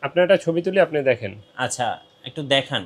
আপনার একটা ছবি তুলি আপনি দেখেন। আচ্ছা, একটু দেখান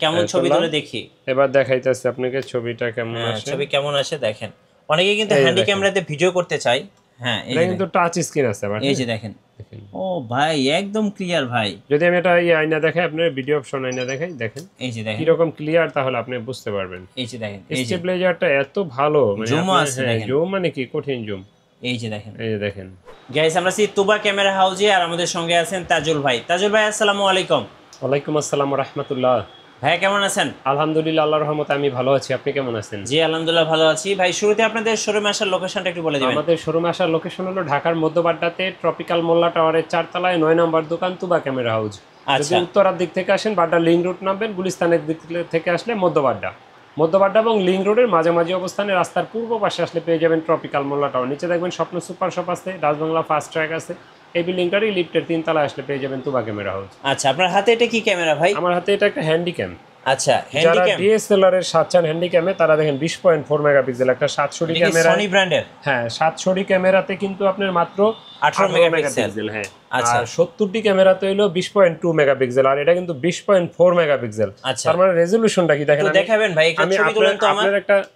কেমন ছবি তুলে দেখি। এবার দেখাইতেছে আপনাকে ছবিটা কেমন আসে। ছবি কেমন আসে দেখেন। অনেকে কিন্তু এই যে হ্যান্ডি দেখেন, ক্যামেরাতে ভিডিও করতে চায়। হ্যাঁ, এই এটা যে কিন্তু দেখেন, টাচ স্ক্রিন আছে আবার। এই হ্যাঁ যে দেখেন। দেখেন, ও ভাই, একদম ক্লিয়ার ভাই। যদি আমি এটা আয়না দেখাই, আপনার ভিডিও অপশন আয়না দেখাই, দেখেন এই যে দেখেন, কিরকম ক্লিয়ার, তাহলে আপনি বুঝতে পারবেন। এই যে দেখেন, এই যে স্টেবিলাইজারটা এত ভালো, মানে জুমও আপনার আছে হ্যাঁ দেখেন, জুম মানে কি কঠিন জুম। এই যে দেখেন। এই যে দেখেন। গাইস, আমরা আছি তুবা ক্যামেরা হাউজে, আর আমাদের সঙ্গে আছেন তাজুল ভাই। তাজুল ভাই, আসসালামু আলাইকুম। ওয়ালাইকুম আসসালাম রহমতুল্লাহ। ভাই কেমন আছেন? আলহামদুলিল্লাহ, আল্লাহর রহমতে আমি ভালো আছি। আপনি কেমন আছেন? জি আলহামদুলিল্লাহ ভালো আছি। ভাই, শুরুতে আপনাদের শোরুমে আসার লোকেশনটা একটু বলে দিবেন। আমাদের শোরুমে আসার লোকেশন হলো ঢাকার মধ্যবাড্ডাতে ট্রপিক্যাল মোল্লা টাওয়ারের 4 তলায় 9 নম্বর দোকান, তুবা ক্যামেরা হাউস। যদি আচ্ছা, উত্তরার দিক থেকে আসেন, বাড্ডা লিং রোড নামবেন, গুলিস্তানের দিক থেকে আসলে মধ্যবাড্ডা এবং লিং রোডের মাঝামাঝি অবস্থানে রাস্তার পূর্ব পাশে আসলে পেয়ে যাবেন ট্রপিক্যাল মোল্লা টাওয়ার। নিচে দেখবেন স্বপ্ন সুপার শপ আছে, রাজবাংলা ফাস্ট ট্র্যাক আছে। এই বিল্ডিংটারই লিফটের 3 তলায় আসলে পেয়ে যাবেন তুবা ক্যামেরা হাউস। আচ্ছা, আপনার হাতে এটা কি ক্যামেরা ভাই? আমার হাতে এটা একটা হ্যান্ডিক্যাম। আচ্ছা, যারা হ্যান্ডিক্যাম। ডিএসএলআর এর সাচ্চান হ্যান্ডিক্যামে, তারা দেখেন 20.4 মেগাপিক্সেল একটা 700 ডি ক্যামেরা। সনি ব্র্যান্ডের। হ্যাঁ, 700 ডি ক্যামেরাতে কিন্তু আপনার মাত্র 18 মেগাপিক্সেল। হ্যাঁ। আচ্ছা, আর 70 ডি ক্যামেরাতে হইলো 20.2 মেগাপিক্সেল, আর এটা কিন্তু 20.4 মেগাপিক্সেল। আচ্ছা। তার মানে রেজোলিউশনটা কি দেখেন। একটু দেখাবেন ভাই, একটা ছবি তুলেন তো আমার।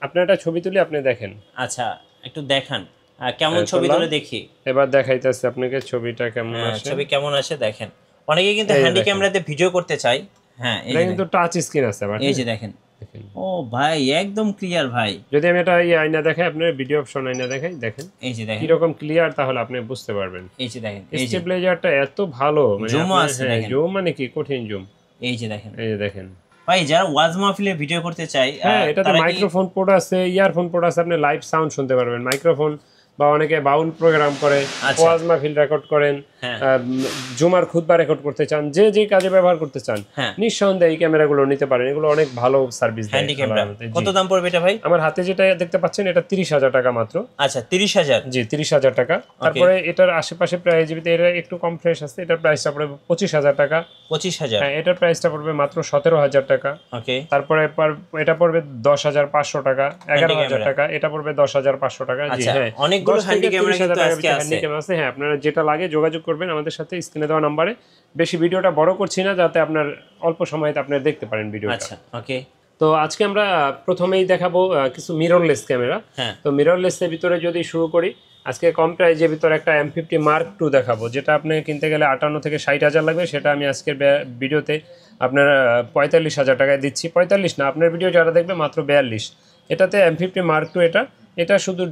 আপনার একটা ছবি তুলি আপনি দেখেন। আচ্ছা, একটু দেখান কেমন ছবি তুললাম। তুলে দেখি। এবার দেখাইতেছে আপনাকে ছবিটা কেমন আসে। ছবি কেমন আসে দেখেন। অনেকে কিন্তু এই যে হ্যান্ডি দেখেন, ক্যামেরাতে ভিডিও করতে চায়। হ্যাঁ, এই এটা যে কিন্তু দেখেন, টাচ স্ক্রিন আছে আবার। এই হ্যাঁ যে দেখেন। দেখেন, ও ভাই, একদম ক্লিয়ার ভাই। যদি আমি এটা আয়না দেখাই, আপনার ভিডিও অপশন আয়না দেখাই, দেখেন এই যে দেখেন, কিরকম ক্লিয়ার, তাহলে আপনি বুঝতে পারবেন। এই যে দেখেন, এই যে স্টেবিলাইজারটা এত ভালো, মানে জুমও আপনার আছে হ্যাঁ দেখেন, জুম মানে কি কঠিন জুম। এই যে দেখেন। এই যে দেখেন। ভাই, যারা ওয়াজ মাহফিলে ভিডিও করতে চায় হ্যাঁ, এটাতে তারা কি? মাইক্রোফোন পোর্ট আছে, ইয়ারফোন পোর্ট আছে, আপনি লাইভ সাউন্ড শুনতে পারবেন। মাইক্রোফোন বা অনেকে বাউল প্রোগ্রাম করে, আচ্ছা। ওয়াজ মাহফিল রেকর্ড করেন, হ্যাঁ, জুমার খুতবা রেকর্ড করতে চান, যে যে কাজে ব্যবহার করতে চান, হ্যাঁ। নিঃসন্দেহে এই ক্যামেরাগুলো নিতে পারেন। এগুলো অনেক ভালো সার্ভিস দেয়। হ্যান্ডি ক্যামেরা আল্লাহর রহমতে। কত জি। দাম পড়বে এটা ভাই? আমার হাতে যেটা দেখতে পাচ্ছেন, এটা 30,000 টাকা মাত্র। আচ্ছা, 30,000। জি, 30,000 টাকা। তারপরে এটার আশেপাশে প্রাইস, যেটা এটা একটু কম ফ্রেশ আছে, এটার প্রাইসটা পড়বে 25,000 টাকা। 25,000। হ্যাঁ, এটার প্রাইসটা পড়বে মাত্র 17,000 টাকা। ওকে। তারপরে এটা পড়বে 10,500 টাকা, 11,000 ক্যামেরা। টাকা। এটা পড়বে 10,500 টাকা। জি আচ্ছা, হ্যাঁ, অনেকগুলো 10 হ্যান্ডি থেকে ক্যামেরা 30,000 কিন্তু টাকার আজকে ভিতরে আছে। হ্যান্ডিক্যাম আছে। হ্যাঁ, আপনারা যেটা লাগে যোগাযোগ করবেন আমাদের সাথে, স্ক্রিনে দেওয়া নাম্বারে। বেশি ভিডিওটা বড় করছি না, যাতে আপনার অল্প সময়তে আপনারা দেখতে পারেন ভিডিওটা। আচ্ছা, ওকে। তো আজকে আমরা প্রথমেই দেখাবো কিছু মিররলেস ক্যামেরা। হ্যাঁ। তো মিররলেসের ভিতরে যদি শুরু করি, আজকে কম প্রাইজের ভিতরে একটা M50 Mark II দেখাবো, যেটা আপনি কিনতে গেলে 58 থেকে 60,000 লাগবে। সেটা আমি আজকের ভিডিওতে আপনার 45,000 টাকায় দিচ্ছি। 45 না, আপনার ভিডিও যারা দেখবে মাত্র 42। এটাতে M50 Mark II। এটা শুধু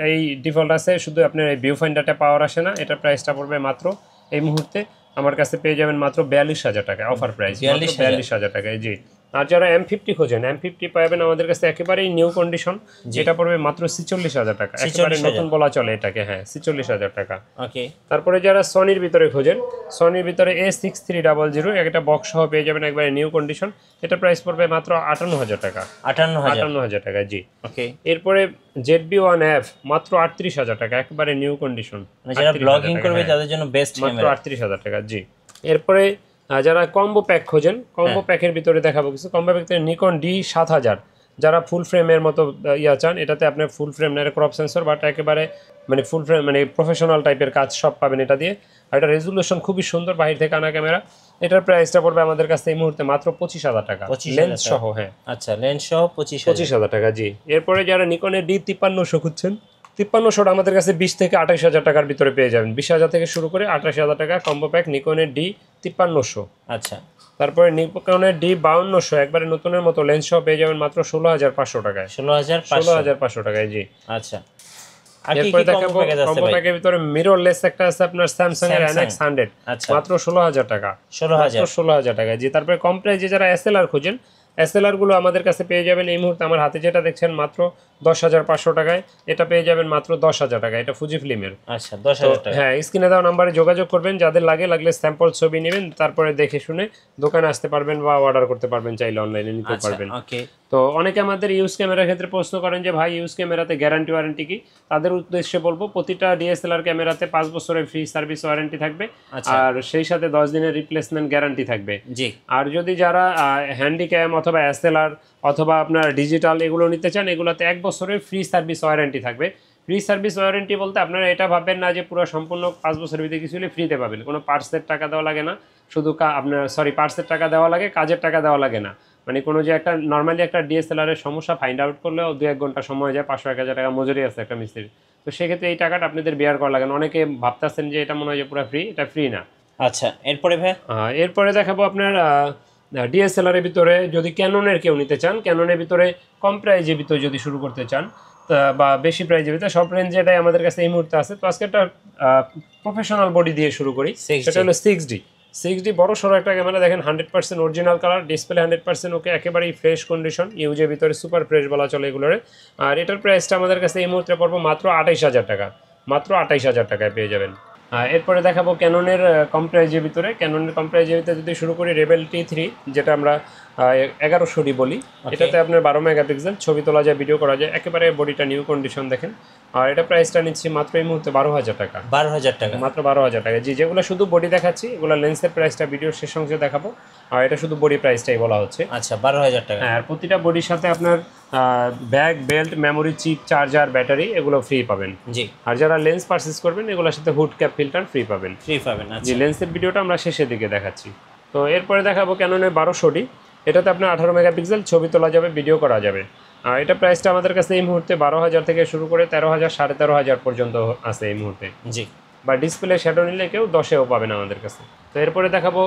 এই ডিফল্ট আছে, শুধু আপনার এই ভিউ ফাইন্ডারটা পাওয়ার আসে না। এটা প্রাইসটা পড়বে মাত্র এই মুহূর্তে আমার কাছে পেয়ে যাবেন মাত্র 42,000 টাকায়, অফার প্রাইস 42,000 টাকায়। জি। আর যারা M50 খোঁজেন, M50 পাবেন আমাদের কাছে একেবারেই নিউ কন্ডিশন। যেটা পড়বে মাত্র 46,000 টাকা, একেবারে নতুন বলা চলে এটাকে। হ্যাঁ, 46,000 টাকা। ওকে। তারপরে যারা সনির ভিতরে খোঁজেন, সনির ভিতরে A6300 একটা বক্স সহ পেয়ে যাবেন, একবারে নিউ কন্ডিশন। এটা প্রাইস পড়বে মাত্র 58,000 টাকা। 58,000 টাকা। জি। ওকে। এরপরে ZB-1F মাত্র 38,000 টাকা, একেবারে নিউ কন্ডিশন। যারা ব্লগিং করবে তাদের জন্য বেস্ট মাত্র ক্যামেরা। 38,000 টাকা। জি। এরপরে যারা কম্বো প্যাক খোঁজেন, কম্বো প্যাকের ভিতরে দেখাবো কিছু। কম্বো প্যাকের নিকন D7000, যারা ফুল ফ্রেমের মতো চান, এটাতে আপনার ফুল ফ্রেম না, ক্রপ সেন্সর, বাট একেবারে মানে ফুল ফ্রেম, মানে প্রফেশনাল টাইপের কাজ সব পাবেন এটা দিয়ে। আর এটা রেজুলেশন খুবই সুন্দর, বাহির থেকে আনা ক্যামেরা। এটার প্রাইসটা পড়বে আমাদের কাছে এই মুহূর্তে মাত্র 25,000 টাকা, লেন্স সহ। হ্যাঁ, আচ্ছা, লেন্স সহ 25,000 টাকা। জি। এরপরে যারা নিকনের D5300 খুঁজছেন, 5300 আমাদের কাছে 20 থেকে 28,000 টাকার ভিতরে পেয়ে যাবেন। 20,000 থেকে শুরু করে 28,000 টাকা কম্বো প্যাক নিকনের D5300। আচ্ছা। তারপরে নিকনের D5200 একবারে নতুনের মতো লেন্স সহ পেয়ে যাবেন মাত্র 16,500 টাকায়। 16,500 টাকায়। জি। আচ্ছা, আর কি এরপরে কি দেখাবো কম্বো প্যাকেজ আছে কম্বো ভাই? প্যাকের ভিতরে মিররলেস একটা আছে আপনার স্যামসাং এর NX100, আচ্ছা, মাত্র 16,000 টাকা। 16,000। 16,000 টাকা। জি। তারপরে কম প্রাইজে যারা SLR খোঁজেন, SLR গুলো আমাদের কাছে পেয়ে যাবেন এই মুহূর্তে আমার হাতে যেটা দেখছেন মাত্র 10,500 টাকায়। এটা পেয়ে যাবেন মাত্র 10,000 টাকা। এটা ফুজি ফিল্মের। আচ্ছা, 10,000 টাকা। হ্যাঁ, স্ক্রিনে দেওয়া নাম্বারে যোগাযোগ করবেন, যাদের লাগলে স্যাম্পল ছবি নেবেন, তারপরে দেখে শুনে দোকানে আসতে পারবেন বা অর্ডার করতে পারবেন, চাইলে অনলাইনে নিতে পারবেন। ওকে। তো অনেকে আমাদের ইউজ ক্যামেরার ক্ষেত্রে প্রশ্ন করেন যে ভাই ইউজ ক্যামেরাতে গ্যারান্টি ওয়ারেন্টি কি। তাদের উদ্দেশ্যে বলবো, প্রতিটা DSLR ক্যামেরাতে 5 বছরের ফ্রি সার্ভিস ওয়ারেন্টি থাকবে, আর সেই সাথে 10 দিনের রিপ্লেসমেন্ট গ্যারান্টি থাকবে। জি। আর যদি যারা হ্যান্ডিক্যাম অথবা SLR অথবা আপনার ডিজিটাল এগুলো নিতে চান, এগুলোতে 1 বছরের ফ্রি সার্ভিস ওয়ারেন্টি থাকবে। ফ্রি সার্ভিস ওয়ারেন্টি বলতে আপনারা এটা ভাববেন না যে পুরো সম্পূর্ণ 5 বছরের ভিতরে কিছু হলে ফ্রিতে পাবেন। কোনো পার্টসের টাকা দেওয়া লাগে না। শুধু আপনার পার্টসের টাকা দেওয়া লাগে, কাজের টাকা দেওয়া লাগে না। মানে কোনো যে একটা নর্মালি একটা DSLR এর সমস্যা ফাইন্ড আউট করলেও 2-1 ঘন্টা সময় যায়, 500-1000 টাকা মজুরি আছে একটা মিস্ত্রির। তো সেক্ষেত্রে এই টাকাটা আপনাদের বেয়ার করা লাগে না। অনেকে ভাবতেছেন যে এটা মনে হয় যে পুরো ফ্রি, এটা ফ্রি না। আচ্ছা, এরপরে ভাই এরপরে দেখাবো আপনার DSLR এর ভিতরে যদি ক্যাননের কেউ নিতে চান, ক্যাননের ভিতরে কম প্রাইজের ভিতরে যদি শুরু করতে চান বা বেশি প্রাইজের ভিতরে, সব রেঞ্জে এটাই আমাদের কাছে এই মুহূর্তে আছে। তো আজকে একটা প্রফেশনাল বডি দিয়ে শুরু করি, সেটা হলো 6D বড় সড়ো একটা ক্যামেরা। দেখেন 100% অরিজিনাল কালার, ডিসপ্লে 100% ওকে, একেবারেই ফ্রেশ কন্ডিশন, ইউজের ভিতরে সুপার ফ্রেশ বলা চলে এগুলোরে। আর এটার প্রাইসটা আমাদের কাছে এই মুহূর্তে পড়বো মাত্র 28000 টাকা, মাত্র 28000 টাকায় পেয়ে যাবেন। এরপরে দেখাবো ক্যাননের কম প্রাইজের ভিতরে। ক্যাননের কম প্রাইজের ভিতরে যদি শুরু করি, রেবেল T3 যেটা আমরা 1100D বলি। এটাতে আপনার 12 মেগাপিক্সেল, ছবি তোলা যায়, ভিডিও করা যায়, একেবারে বডিটা নিউ কন্ডিশন দেখেন। আর এটা প্রাইসটা নিচ্ছি মাত্র এই মুহূর্তে 12000 টাকা। 12000 টাকা, মাত্র 12000 টাকা। জি, যেগুলো শুধু বডি দেখাচ্ছি এগুলো লেন্সের প্রাইসটা ভিডিওর শেষ অংশে দেখাবো, আর এটা শুধু বডি প্রাইসটাই বলা হচ্ছে। আচ্ছা, 12000 টাকা। আর প্রতিটা বডির সাথে আপনার bag, belt, memory chip, charger, battery এগুলো ফ্রি পাবেন। জি, আর যারা লেন্স পারচেজ করবেন এগুলোর সাথে হুড ক্যাপ ফিল্টার ফ্রি পাবেন। আচ্ছা। জি, লেন্সের ভিডিওটা আমরা শেষের দিকে দেখাচ্ছি। তো এরপরে দেখাবো ক্যাননের 1200D। এটাতে আপনার 18 মেগাপিক্সেল, ছবি তোলা যাবে, ভিডিও করা যাবে। আর এটা প্রাইসটা আমাদের কাছে এই মুহূর্তে 12000 থেকে শুরু করে 13000, 13500 পর্যন্ত আছে এই মুহূর্তে। জি, বা ডিসপ্লে শ্যাডো নিলে কেউ 10-এও পাবেন আমাদের কাছে। তো এরপরে দেখাবো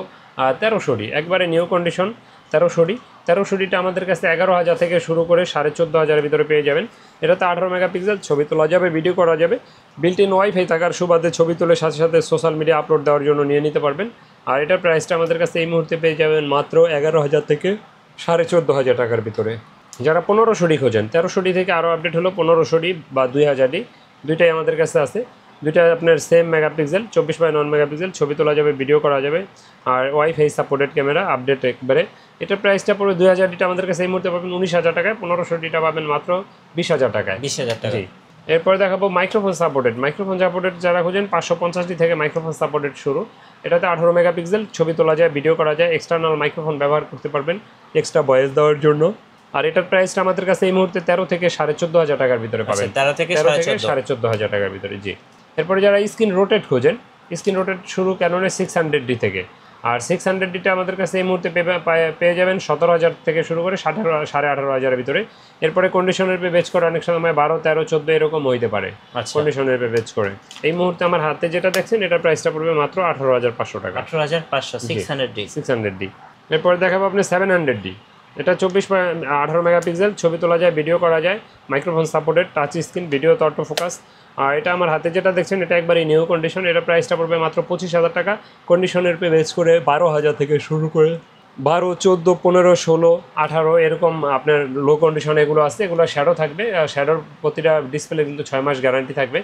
1300D, একবারে নিউ কন্ডিশন 1300D। 1300Dটা আমাদের কাছে 11000 থেকে শুরু করে 14500 ভিতরে পেয়ে যাবেন। এটাতে 18 মেগাপিক্সেল, ছবি তোলা যাবে, ভিডিও করা যাবে, বিল্ট ইন ওয়াইফাই থাকার সুবাদে ছবি তুলে সাথে সাথে সোশ্যাল মিডিয়া আপলোড দেওয়ার জন্য নিয়ে নিতে পারবেন। আর এটার প্রাইসটা আমাদের কাছে এই মুহূর্তে পেয়ে যাবেন মাত্র 11000 থেকে 14500 টাকার ভিতরে। যারা 1500D খোঁজেন, 1300D থেকে আরও আপডেট হলো 1500D বা 2000D, দুইটাই আমাদের কাছে আছে। দুইটা আপনার সেম মেগাপিক্সেল, 24/9 মেগাপিক্সেল, ছবি তোলা যাবে, ভিডিও করা যাবে, আর ওয়াইফাই সাপোর্টেড ক্যামেরা, আপডেট একবারে। এটার প্রাইসটা পড়বে 2000Dটা আমাদের কাছে এই মুহূর্তে পাবেন 19000 টাকায়, 1500Dটা পাবেন মাত্র 20000 টাকায়। 20000 টাকা। জি, এরপরে দেখাবো মাইক্রোফোন সাপোর্টেড যারা খোঁজেন, 550D থেকে মাইক্রোফোন সাপোর্টেড শুরু। এটাতে 18 মেগাপিক্সেল, ছবি তোলা যায়, ভিডিও করা যায়, এক্সটার্নাল মাইক্রোফোন ব্যবহার করতে পারবেন এক্সট্রা ভয়েস দেওয়ার জন্য। আর এটার প্রাইসটা আমাদের কাছে এই মুহূর্তে 13 থেকে 14500 টাকার ভিতরে পাবেন। 13 থেকে 14500 টাকার ভিতরে। জি, এরপরে যারা স্ক্রিন রোটেট খোঁজেন, স্ক্রিন রোটেট শুরু ক্যাননের 600D থেকে। আর 600Dটা আমাদের কাছে এই মুহূর্তে পেয়ে যাবেন 17000 থেকে শুরু করে 18500 ভিতরে। এরপরে কন্ডিশনের পে বেচ করে অনেক সময় 12, 13, 14 এরকম হইতে পারে কন্ডিশনের পে বেচ করে। এই মুহূর্তে আমার হাতে যেটা দেখছেন এটার প্রাইসটা পড়বে মাত্র 18500 টাকা। 18500 600D। এরপরে দেখাবো আপনি 700D। এটা 18 মেগাপিক্সেল, ছবি তোলা যায়, ভিডিও করা যায়, microphone supported, touch screen, video তো অটো ফোকাস। আর এটা আমার হাতে যেটা দেখছেন এটা একবারই নিউ কন্ডিশন। এটা প্রাইসটা পড়বে মাত্র 25000 টাকা। কন্ডিশনের পে বেচ করে 12000 থেকে শুরু করে 12, 14, 15, 16, 18 এরকম আপনার লো কন্ডিশন এগুলো আছে। এগুলো শ্যাডো থাকবে, শ্যাডোর প্রতিটা ডিসপ্লে কিন্তু 6 মাস গ্যারান্টি থাকবে।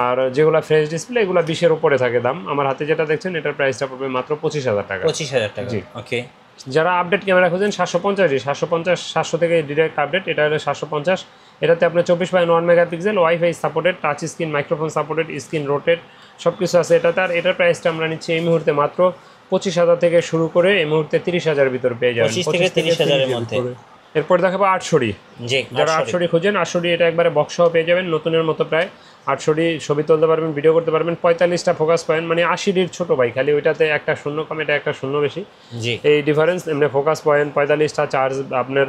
আর যেগুলো ফ্রেশ ডিসপ্লে এগুলো 20-এর উপরে থাকে দাম। আমার হাতে যেটা দেখছেন এটার প্রাইসটা পড়বে মাত্র 25000 টাকা। 25000 টাকা। জি, ওকে। যারা আপডেট ক্যামেরা খোঁজেন 750 থেকে ডিরেক্ট আপডেট, এটা হলো 750। এটাতে আপনার 24/9 megapixel, wifi supported, touch screen, microphone supported, screen rotate সব কিছু আছে এটাতে। আর এটার প্রাইসটা আমরা নিচ্ছি এই মুহূর্তে মাত্র 25000 থেকে শুরু করে এই মুহূর্তে 30000 ভিতরে পেয়ে যাবেন। 25 থেকে 30000 এর মধ্যে। এরপর দেখাবো 800D। যারা 800D খোঁজেন, 800D এটা একবারে বক্স সহ পেয়ে যাবেন, নতুনের মতো প্রায়। 800D ছবি তুলতে পারবেন, ভিডিও করতে পারবেন। 45টা ফোকাস পয়েন্ট, মানে 80Dর ছোট ভাই, খালি ওইটাতে একটা শূন্য কম, এটা একটা শূন্য বেশি, এই ডিফারেন্স। এমনি ফোকাস পয়েন্ট 45টা, চার্জ আপনার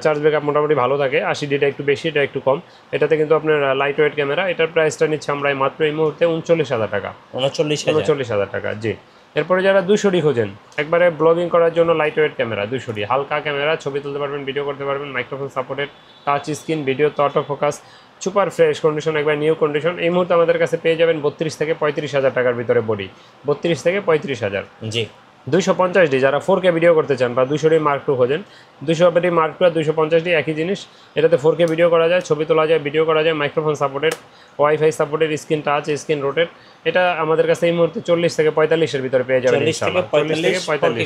চার্জ ব্যাকআপ মোটামুটি ভালো থাকে। 80Dটা একটু বেশি, এটা একটু কম। এটাতে কিন্তু আপনার লাইট ওয়েট ক্যামেরা। এটার প্রাইসটা নিচ্ছে আমরা মাত্র এই মুহূর্তে 39000 টাকা। 39000 টাকা। জি, এরপরে যারা 200D খোঁজেন, একবারে ব্লগিং করার জন্য লাইট ওয়েট ক্যামেরা, 200D হালকা ক্যামেরা, ছবি তুলতে পারবেন, ভিডিও করতে পারবেন, microphone supported, touch screen, video তো auto focus, super fresh condition, একবার নিউ কন্ডিশন। এই মুহূর্তে আমাদের কাছে পেয়ে যাবেন 32 থেকে 35000 টাকার ভিতরে বডি, 32 থেকে 35000। জি, 250D যারা 4K ভিডিও করতে চান বা 200D Mark II খোঁজেন, 200D Mark II আর 250D একই জিনিস। এটাতে 4K ভিডিও করা যায়, ছবি তোলা যায়, ভিডিও করা যায়, microphone supported, wifi supported, screen touch, screen rotate. এটা আমাদের কাছে এই মুহূর্তে 40 থেকে 45-এর ভিতরে পেয়ে যাবেন। 40 থেকে 45 4K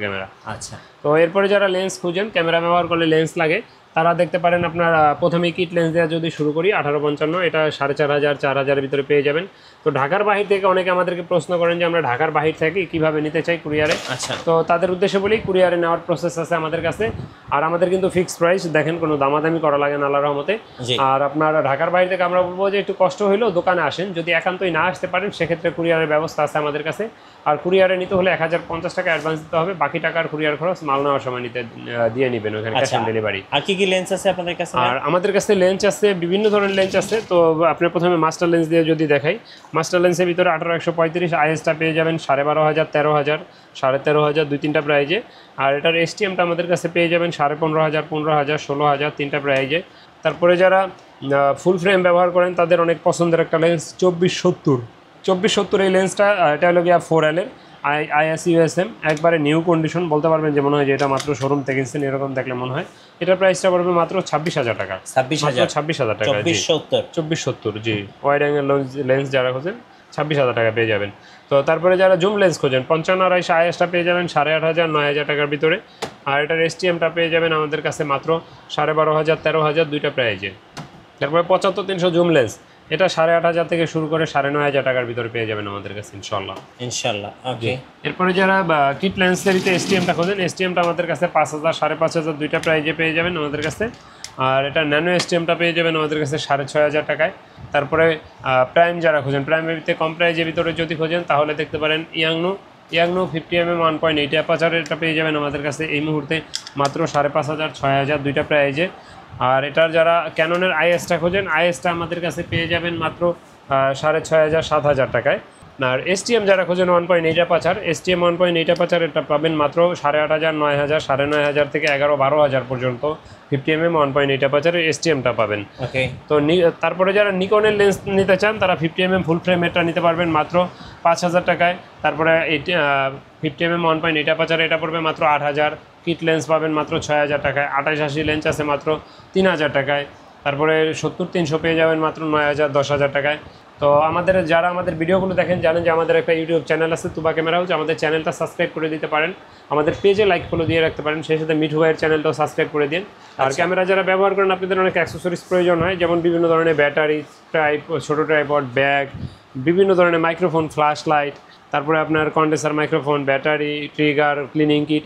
ক্যামেরা। আচ্ছা। তো এরপরে যারা লেন্স খুঁজেন, ক্যামেরা ব্যবহার করলে লেন্স লাগে, তারা দেখতে পারেন আপনার প্রথমে কিট লেন্স দেওয়া যদি শুরু করি 1855, এটা 4500 4000 ভিতরে পেয়ে যাবেন। তো ঢাকার বাহির থেকে অনেকে আমাদেরকে প্রশ্ন করেন যে আমরা ঢাকার বাহির থেকে কিভাবে নিতে চাই কুরিয়ারে। আচ্ছা, তো তাদের উদ্দেশ্যে বলি কুরিয়ারে নেওয়ার প্রসেস আছে আমাদের কাছে, আর আমাদের কিন্তু ফিক্সড প্রাইস, দেখেন কোনো দামাদামি করা লাগে না আল্লাহর রহমতে। জি। আর আপনার ঢাকার বাইরে থেকে আমরা বলবো যে একটু কষ্ট হলেও দোকানে আসেন, যদি একান্তই না আসতে পারেন সেক্ষেত্রে কুরিয়ারের ব্যবস্থা আছে আমাদের কাছে। আর কুরিয়ারে নিতে হলে 1050 টাকা অ্যাডভান্স দিতে হবে, বাকি টাকার কুরিয়ার খরচ মাল নেওয়ার সময় দিয়ে নেবেন ওখানে ক্যাশ অন ডেলিভারি। আর কি কি লেন্স আছে আপনাদের কাছে? আর আমাদের কাছে লেন্স আছে, বিভিন্ন ধরনের লেন্স আছে। তো আপনি প্রথমে মাস্টার লেন্স দিয়ে যদি দেখাই, মাস্টার লেন্সের ভিতরে 1835 আইএসটা পেয়ে যাবেন 12,500, 13,000, 13,500 দুই তিনটা প্রাইজে। আর এটার এসটিএমটা আমাদের কাছে পেয়ে যাবেন 15,500, 15,000, 16,000 তিনটা প্রাইজে। তারপরে যারা ফুল ফ্রেম ব্যবহার করেন তাদের অনেক পছন্দের একটা লেন্স 2470 এই লেন্সটা, এটা হলো গিয়া 4L এর ISUSM, একবারে নিউ কন্ডিশন, বলতে পারবেন যে মনে হয় যে এটা মাত্র শোরুম থেকে কিনছেন, এরকম দেখলে মনে হয়। এটার প্রাইসটা পড়বে মাত্র 26,000 টাকা। 26,000 টাকা, 2470 জি। ওয়াইড অ্যাঙ্গেল লেন্স যারা খোঁজেন 26,000 টাকা পেয়ে যাবেন। তো তারপরে যারা জুম লেন্স খোঁজেন 55 আইএসটা পেয়ে যাবেন 8,500, 9,000 টাকার ভিতরে। আর এটার এসটিএমটা পেয়ে যাবেন আমাদের কাছে মাত্র 12,500, 13,000 দুইটা প্রাইজে। তারপরে 75-300 জুম লেন্স, এটা 8,500 থেকে শুরু করে 9,500 টাকার ভিতরে পেয়ে যাবেন আমাদের কাছে ইনশাল্লাহ। ওকে। এরপরে যারা কিট লেন্সের এসটিএমটা খোঁজেন, এসটিএমটা আমাদের কাছে 5,000, 5,500 দুইটা প্রাইজে পেয়ে যাবেন আমাদের কাছে। আর এটা ন্যানো এসটিএমটা পেয়ে যাবেন আমাদের কাছে 6,500 টাকায়। তারপরে প্রাইম যারা খোঁজেন, প্রাইমের ভিতরে কম প্রাইজের ভিতরে যদি খোঁজেন তাহলে দেখতে পারেন ইয়াংনো 50mm 1.8 অ্যাপারচারের এটা পেয়ে যাবেন আমাদের কাছে এই মুহূর্তে মাত্র 5,500, 6,000 দুইটা প্রাইজে। আর এটার যারা ক্যাননের আইএসটা খোঁজেন, আইএসটা আমাদের কাছে পেয়ে যাবেন মাত্র 6,500, 7,000 টাকায়। আর এসটিএম যারা খোঁজেন 1.8 অ্যাপারচার, এসটিএম 1.8 অ্যাপারচার এটা পাবেন মাত্র 8,500, 9,000, 9,500 থেকে 11-12,000 পর্যন্ত 50mm 1.8 অ্যাপারচারের এসটিএমটা পাবেন। ওকে। তো তারপরে যারা নিকনের লেন্স নিতে চান তারা 50mm ফুল ফ্রেম এটা নিতে পারবেন মাত্র 5,000 টাকায়। তারপরে 50mm 1.8 অ্যাপারচার এটা পড়বে মাত্র 8,000। কিট লেন্স পাবেন মাত্র 6,000 টাকায়। 28-80 লেন্স আছে মাত্র 3,000 টাকায়। তারপরে 70-300 পেয়ে যাবেন মাত্র 9,000, 10,000 টাকায়। তো যারা আমাদের ভিডিওগুলো দেখেন জানেন যে আমাদের একটা ইউটিউব চ্যানেল আছে তুবা ক্যামেরা হাউস, আমাদের চ্যানেলটা সাবস্ক্রাইব করে দিতে পারেন, আমাদের পেজে লাইক ফলো দিয়ে রাখতে পারেন, সেই সাথে মিঠু ভাইয়ের চ্যানেলটাও সাবস্ক্রাইব করে দিন। আর ক্যামেরা যারা ব্যবহার করেন আপনাদের অনেক অ্যাক্সেসরিজ প্রয়োজন হয়, যেমন বিভিন্ন ধরনের ব্যাটারি, ছোটো ট্রাইপড, ব্যাগ, বিভিন্ন ধরনের মাইক্রোফোন, ফ্ল্যাশ লাইট, তারপরে আপনার condenser microphone, battery, trigger, cleaning kit,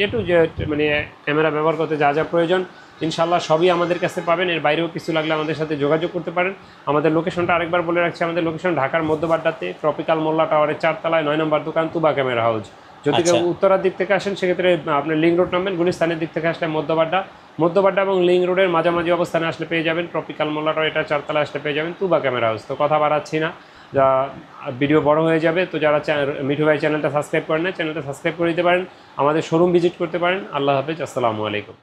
মানে ক্যামেরা ব্যবহার করতে যা যা প্রয়োজন ইনশাল্লাহ সবই আমাদের কাছে পাবেন। এর বাইরেও কিছু লাগলে আমাদের সাথে যোগাযোগ করতে পারেন। আমাদের লোকেশনটা আরেকবার বলে রাখছি, আমাদের লোকেশন ঢাকার মধ্যবাড্ডাতে ট্রপিক্যাল মোল্লা টাওয়ারের 4 তলায় 9 নম্বর দোকান তুবা ক্যামেরা হাউস। যদি কেউ উত্তরার দিক থেকে আসেন সেক্ষেত্রে আপনার লিঙ্ক রোড নামবেন, গুলিস্তানের দিক থেকে আসলে মধ্যবাড্ডা এবং লিঙ্ক রোডের মাঝামাঝি অবস্থানে আসলে পেয়ে যাবেন ট্রপিক্যাল মোল্লা টাওয়ার, এটা 4 তলায় আসলে পেয়ে যাবেন তুবা ক্যামেরা হাউস। তো কথা বাড়াচ্ছি না, যা ভিডিও বড় হয়ে যাবে। তো যারা মিঠু ভাই চ্যানেলটা সাবস্ক্রাইব করেন না, চ্যানেলটা সাবস্ক্রাইব করে দিতে পারেন, আমাদের শোরুম ভিজিট করতে পারেন। আল্লাহ হাফেজ, আসসালামু আলাইকুম।